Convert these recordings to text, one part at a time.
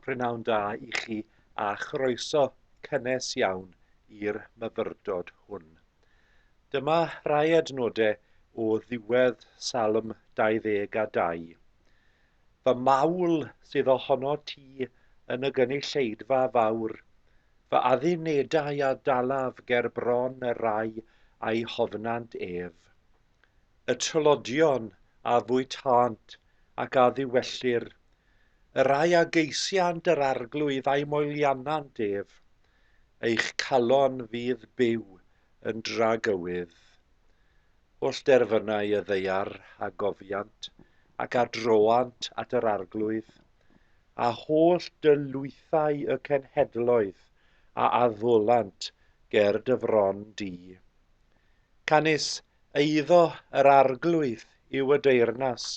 Prynawn da i chi a chroeso cynnes iawn i'r myfyrdod hwn. Dyma rai adnodau o ddiwedd Salm 22. Fy mawl sydd ohono ti yn y gynulleidfa fawr, fy addunedau a dalaf ger bron y rai a'i hofnant ef. Y trylodion a fwytant ac a ddiwellir, y rai a geisiant yr arglwydd a'i moeliannant ef, eich calon fydd byw yn dragywydd. Oll derfynau y ddeiar a gofiant ac a droant at yr arglwydd, a holl dylwythau y cenhedloedd a addwolant ger dyfron di. Canis eiddo yr arglwydd yw y deyrnas,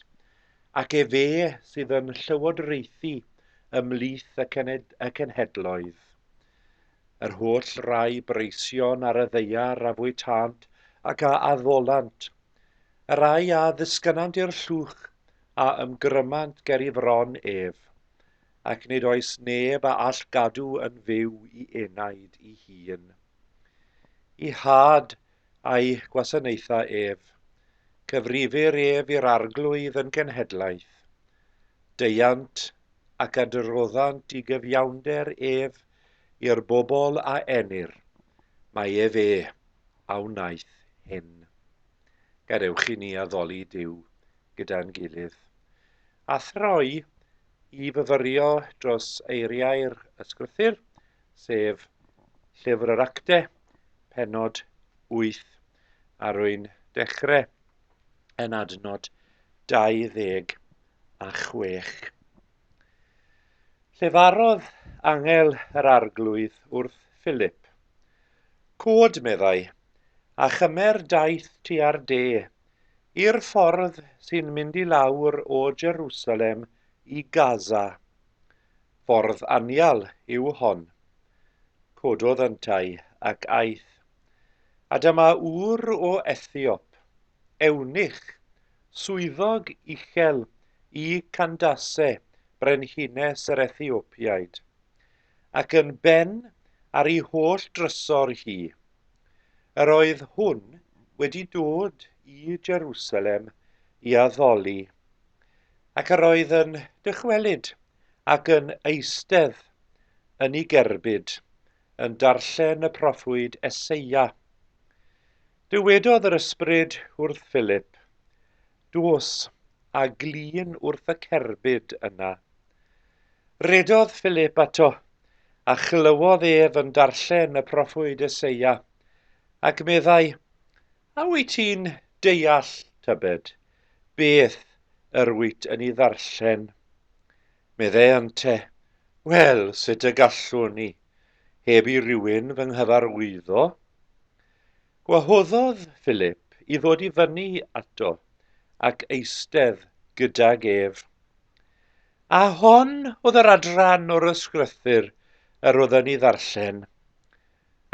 ac fe sydd yn llywodraethu ymhlith y cenhedloedd. Yr holl rai breision ar y ddeiar a fwytant ac a addwolant, y rai a ddisgynant i'r llwch a ymgrymant ger I fron ef, ac nid oes neb a all gadw yn fyw I enaid I hun. I had a'i gwasanaetha ef, cyfrifir ef i'r arglwydd yn genhedlaeth, deiant ac adroddant I gyfiawnder ef i'r bobl a enir, mae ef a wnaeth hyn. Gadewch I ni addoli Duw gyda'n gilydd. A throi I fyfyrio dros eiriau'r ysgrythur, sef llyfr yr Actau, pennod 8, a rwy'n dechrau yn adnod 26. Llefarodd angel yr arglwydd wrth Philip. Cod, meddai, a chymer daeth tua'r de, i'r ffordd sy'n mynd I lawr o Jerusalem I Gaza. Ffordd anial yw hon. Cododd yntai ac aeth. A dyma ŵr o Ethiop, ewnich, swyddog uchel I Candace, brenhines yr Ethiopiaid, ac yn ben ar ei holl drysor hi. Yr oedd hwn wedi dod I Jerusalem I addoli, ac yr oedd yn dychwelyd ac yn eistedd yn ei gerbyd, yn darllen y proffwyd Eseia. Dywedodd yr ysbryd wrth Philip, dos a glin wrth y cerbyd yna. Redodd Philip ato, a chlywodd ef yn darllen y proffwyd Eseia, ac meddai, a wyt ti'n deall, tybed, beth yr wyt yn ei ddarllen? Meddai ynte, wel, sut y gallwn ni, heb I rywun fy nghyfarwyddo? Gwahoddodd Philip I ddod I fyny ato ac eistedd gydag ef. A hon oedd yr adran o'r ysgrythur yr oedd yn ei ddarllen.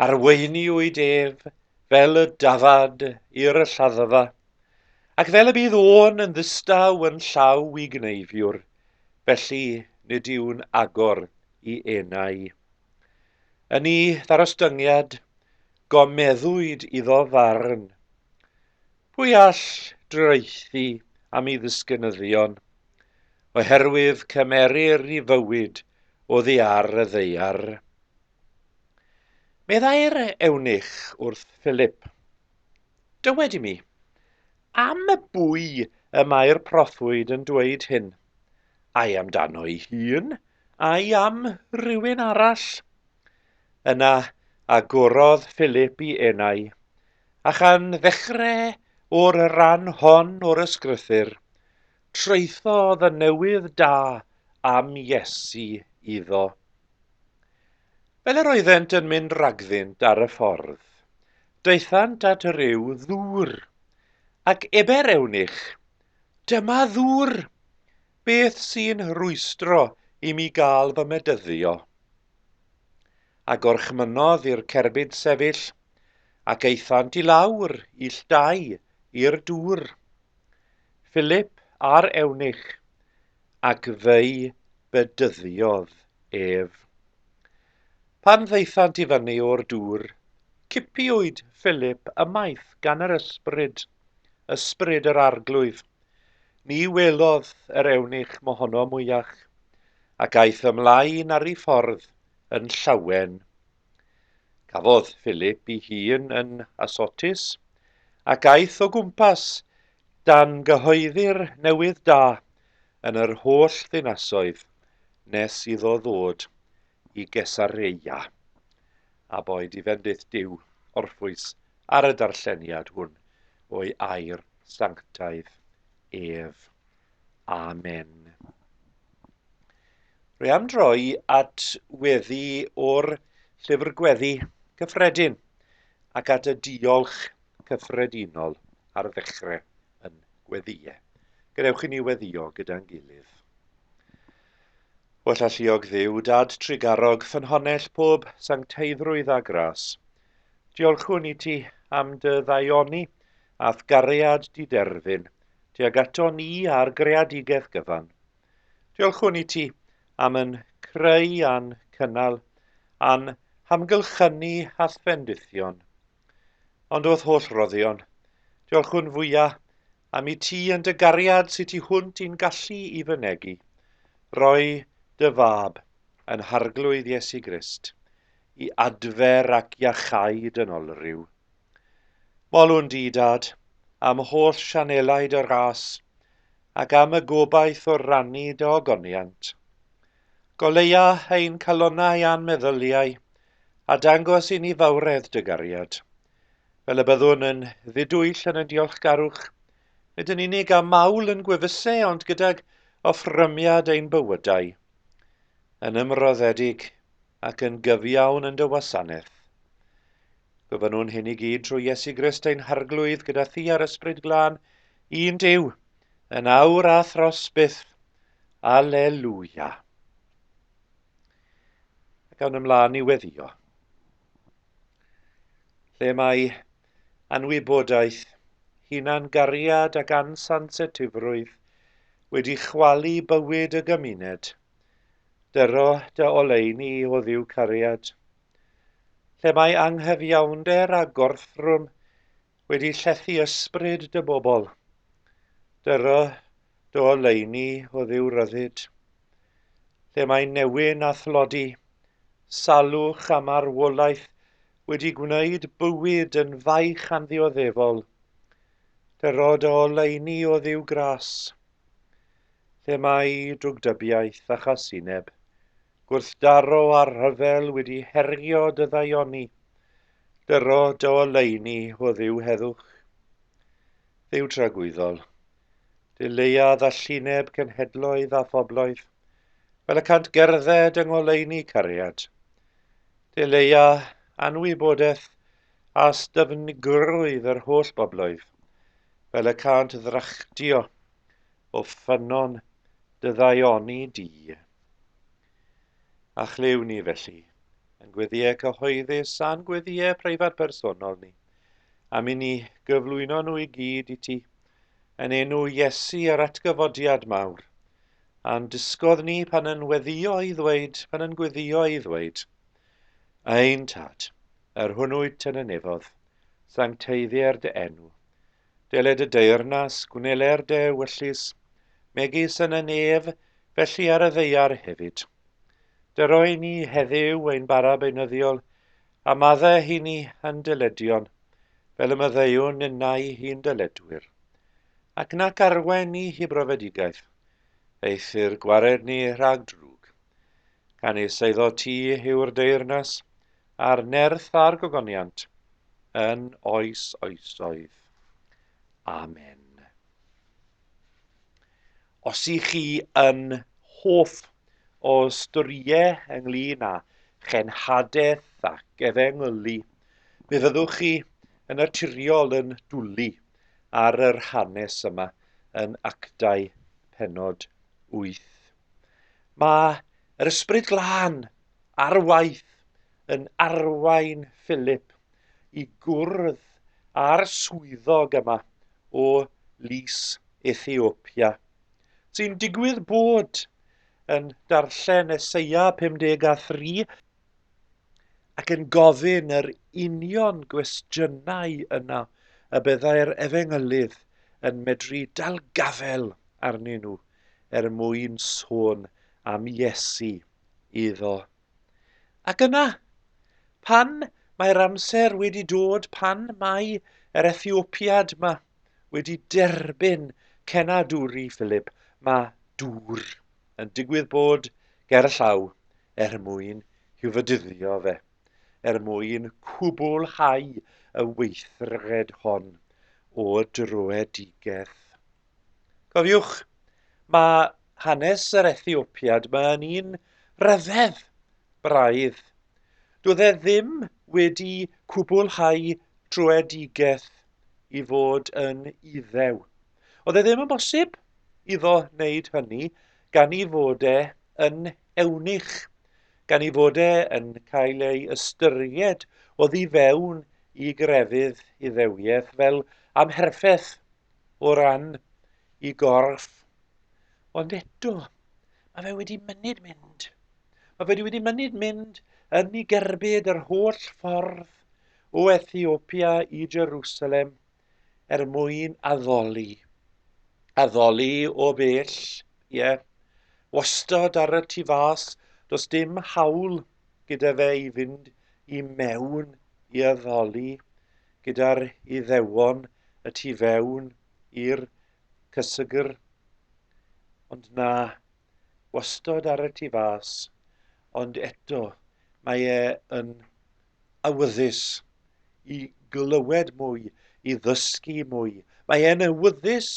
Arweiniwyd ef fel y dafad i'r lladdfa, ac fel y bydd o'n yn ddistaw yn llaw I gneifiwr, felly nid yw'n agor I enau. Yn ei ddarostyngiad, gomeddwyd iddo farn. Pwy all dreithi am ei ddisgynyddion, oherwydd cymerir I fywyd oddi ar y ddeiar. Meddai'r ewnich wrth Philip, dywed I mi, am y bwy y mae'r proffwyd yn dweud hyn, ai amdano ei hun, ai am rywun arall? Yna agorodd Philip I enau, a chan ddechrau o'r ran hon o'r ysgrythur, traethodd y newydd da am Iesu iddo. Fel yr oeddent yn mynd ragddynt ar y ffordd, daethant at ryw ddŵr, ac eber ewnich, dyma ddŵr, beth sy'n rwystro I mi gael fy medyddio. A gorchmynnodd i'r cerbyd sefyll, ac eithant I lawr I llnau i'r dŵr. Philip a'r ewnich, ac fei bedyddiodd ef. Pan ddeithant i fyny o'r dŵr, cipiwyd Philip ymaith gan yr ysbryd yr arglwydd. Ni welodd yr ewnych mohono mwyach, ac aeth ymlaen ar ei ffordd yn llawen. Cafodd Philip ei hun yn asotus, ac aeth o gwmpas dan gyhoeddi'r newydd da yn yr holl ddinasoedd nes iddo ddod i Gesareia. A boed i fendith Duw orffwys ar y darlleniad hwn o'i air sanctaidd ef. Amen. Rwy am droi at weddi o'r llyfr gweddi cyffredin ac at y diolch cyffredinol ar ddechrau yn gweddiau. Gadewch i ni weddio gyda'n gilydd. O llalluog Dduw, Dad trigarog, ffynhonnell pob sancteiddrwydd a gras. Diolchwn i ti am dy ddaioni ath gariad di derfyn, tuag ato ni a'r greadigaeth gyfan. Diolchwn i ti am yn creu a'n cynnal, a'n hamgylchynu ath bendithion. Ond oedd holl roddion, diolchwn fwyaf am i ti yn dy gariad sydd ti hwnt i'n gallu i fynegu. Roi dy fab yn harglwydd Iesu Grist, i adfer ac iachau dy olryw. Molwn di, Dad, am holl sianelau dy ras, ac am y gobaith o rannu dy ogoniant. Goleia ein calonnau a'n meddyliau, a dangos i ni fawredd dy gariad. Fel y byddwn yn ddidwyll yn y diolchgarwch, nid yn unig am mawl yn gwefusau, ond gydag offrymiad ein bywydau, yn ymroddedig ac yn gyfiawn yn dy wasanaeth. Gofynnwn hyn i gyd trwy Iesu Grist ein harglwydd gyda thi ar ysbryd glân, un Duw, yn awr a thros byth. Alleluia. Ac awn ymlaen i weddio. Lle mae anwybodaeth, hunan gariad ac ansansetifrwydd wedi chwalu bywyd y gymuned. Dyro dy oleuni o Dduw cariad. Lle mae anghyfiawnder a gorthrwm wedi llethu ysbryd dy bobl. Dyro dy oleuni o Dduw ryddid. Lle mae newyn a thlodi, salwch a marwolaeth wedi gwneud bywyd yn faich anddioddeddol. Dyro dy oleuni o Dduw gras. Lle mae drwgdybiaeth a chasineb, gwrthdaro a rhyfel wedi herio dy ddaioni. Dyro dy oleuni o Dduw heddwch. Dduw tragwyddol, dileia ddallineb cenhedloedd a phobloedd, fel y cant gerdded yng ngoleuni cariad. Dileia anwybodaeth a styfnigrwydd yr holl bobloedd, fel y cant ddrachtio o ffynon dy ddaioni di. A chlew ni felly, yn gweddiau cyhoeddus a'n gweddiau preifat personol ni, am i ni gyflwyno nhw i gyd i ti, yn enw Iesu yr atgyfodiad mawr, a'n disgodd ni pan yn gweddio i ddweud, Ein Tad, yr hwnnwyd yn y nefodd, sancteiddier dy enw, deled y deyrnas, gwneler dy wyllus, megis yn y nef, felly ar y ddeiar hefyd. Dyroi ni heddiw ein bara beunyddiol, a maddau hi ni yn dyledion, fel y maddeuwn ynnau hi'n dyledwyr. Ac nac arwen ni hi brofedigaeth, eithir gwared ni rhag drwg. Canis eiddo ti yw'r deyrnas, a'r nerth a'r gogoniant, yn oes oesoedd. Amen. Os i chi yn hoff o storiau ynglyn â chenhadaeth ac efengylu, fe fyddwch chi yn naturiol yn dwlu ar yr hanes yma yn Actau pennod 8. Mae yr ysbryd glân ar waith yn arwain Philip i gwrdd â'r swyddog yma o Lys Ethiopia, sy'n digwydd bod yn darllen Eseia 53 ac yn gofyn yr union gwestiynau yna y byddai'r efengylydd yn medru dalgafel arnyn nhw mwyn sôn am Iesu iddo. Ac yna, pan mae'r amser wedi dod, pan mae yr Ethiopiad yma wedi derbyn cenadwri Philip, mae dŵr yn digwydd bod ger llaw mwyn i'w fydyddio fe, mwyn cwblhau y weithred hon o droedigeth. Cofiwch, mae hanes yr Ethiopiad yn un ryfedd braidd. Doedd e ddim wedi cwblhau troedigeth i fod yn iddew. Oedd e ddim yn bosib iddo wneud hynny gan ei fod e yn ewnich, gan ei fod e yn cael ei ystyried oddi fewn i grefydd iddewiaeth fel amherffaith o ran i gorff. Ond eto, mae fe wedi mynd. Mae fe wedi mynd yn ei gerbyd yr holl ffordd o Ethiopia i Jerusalem mwyn addoli. Addoli o bell, wastad ar y tu fas, does dim hawl gyda fe i fynd i mewn i addoli gyda'r iddewon y tu fewn i'r cysygr. Ond na, wastad ar y tu fas, ond eto mae e yn awyddus i glywed mwy, i ddysgu mwy. Mae e'n awyddus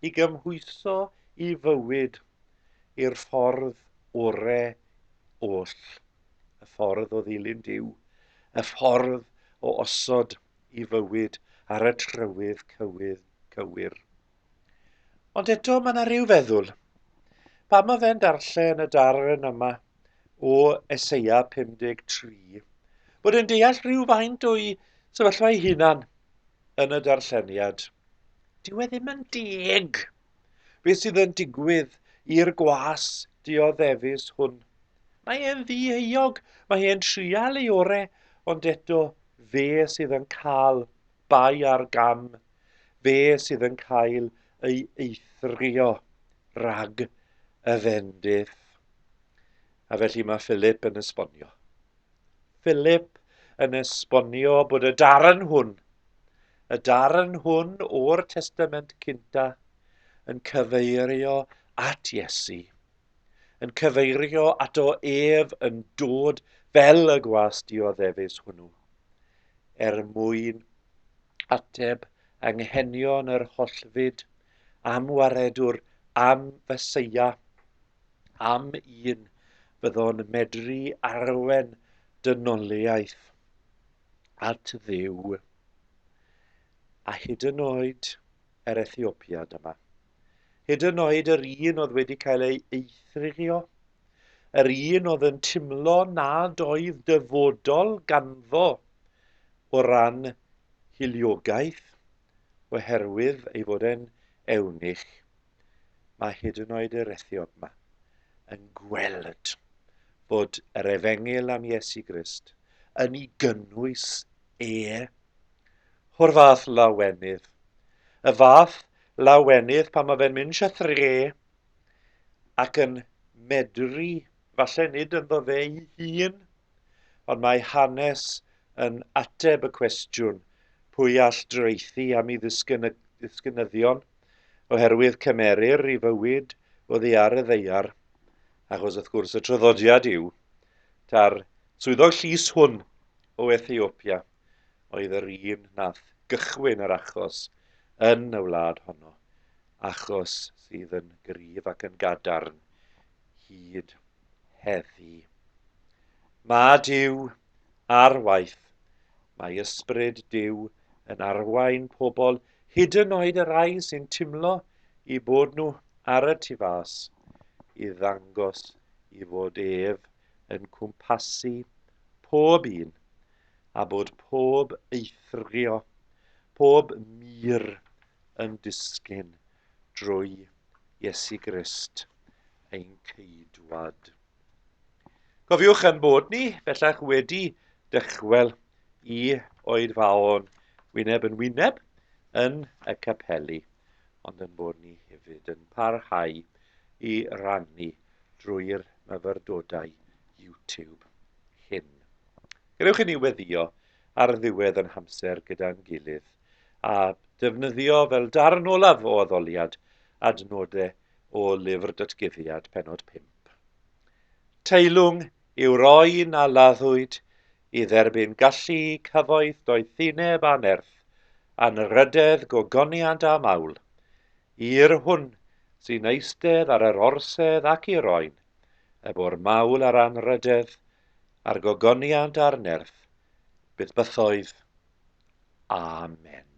i gymhwyso i fywyd i'r ffordd orau oll, y ffordd o ddilyn Duw, y ffordd o osod i fywyd ar y trywydd cywir. Ond eto mae yna ryw feddwl, pan mae fe'n darllen y darn yma o Eseia 53, bod yn deall rhywfaint o'i sefyllfa ei hunan yn y darlleniad. Dyw e ddim yn deg beth sydd yn digwydd i'r gwas dioddefus hwn. Mae e'n ddi-euog, mae e'n trial ei orau, ond eto fe sydd yn cael bai ar gam, fe sydd yn cael ei eithrio rhag y fendith. A felly mae Philip yn esbonio. Philip yn esbonio bod y darn hwn o'r Testament Cynta yn cyfeirio at Iesu, yn cyfeirio at o ef yn dod fel y gwas dioddefus hwnnw, mwyn ateb anghenion yr hollfyd am waredwr, am Feseia, am un byddwn medru arwen dynoliaeth at Dduw. A hyd yn oed yr Ethiopiad yma, hyd yn oed yr un oedd wedi cael ei eithrio, yr un oedd yn timlo nad oedd dyfodol ganddo o ran hiliogaeth, oherwydd ei fod e'n ewnich, mae hyd yn oed yr Ethiop yma yn gweld bod yr efengil am Iesu Grist yn ei gynnwys o'r fath lawenydd. Y fath lawenydd pan mae fe'n mynd sythre ac yn medru, falle nid ynddo fe ei hun, ond mae hanes yn ateb y cwestiwn pwy all dreithi am ei ddisgynyddion oherwydd cymerir i fywyd oddi ar y ddeiar, achos wrth gwrs y traddodiad yw ta'r swyddog llys hwn o Ethiopia oedd yr un nath gychwyn yr achos yn y wlad honno, achos sydd yn gryf ac yn gadarn hyd heddi. Mae Duw ar waith, mae ysbryd Duw yn arwain pobl hyd yn oed y rai sy'n timlo i bod nhw ar y tu fas, i ddangos i fod ef yn cwmpasu pob un, a bod pob eithrio, pob mir yn disgyn drwy Iesu Grist ein ceidwad. Cofiwch yn bod ni, bellach wedi dychwel i oedfaon wyneb yn wyneb yn y capeli, ond yn bod ni hefyd yn parhau i rannu drwy'r myfyrdodau YouTube hyn. Gadewch i ni weddio ar ddiwedd yn hamser gyda'n gilydd a defnyddio fel darn olaf o addoliad adnodau o lyfr datguddiad pennod 5. Teilwng yw roi na laddwyd i dderbyn gallu cyfoeth doethineb a nerth, anrydedd gogoniad a mawl, i'r hwn sy'n eistedd ar yr orsedd ac i'r oen, y bo'r mawl a'r anrydedd, a'r gogoniad a'r nerth, byth bythoedd. Amen.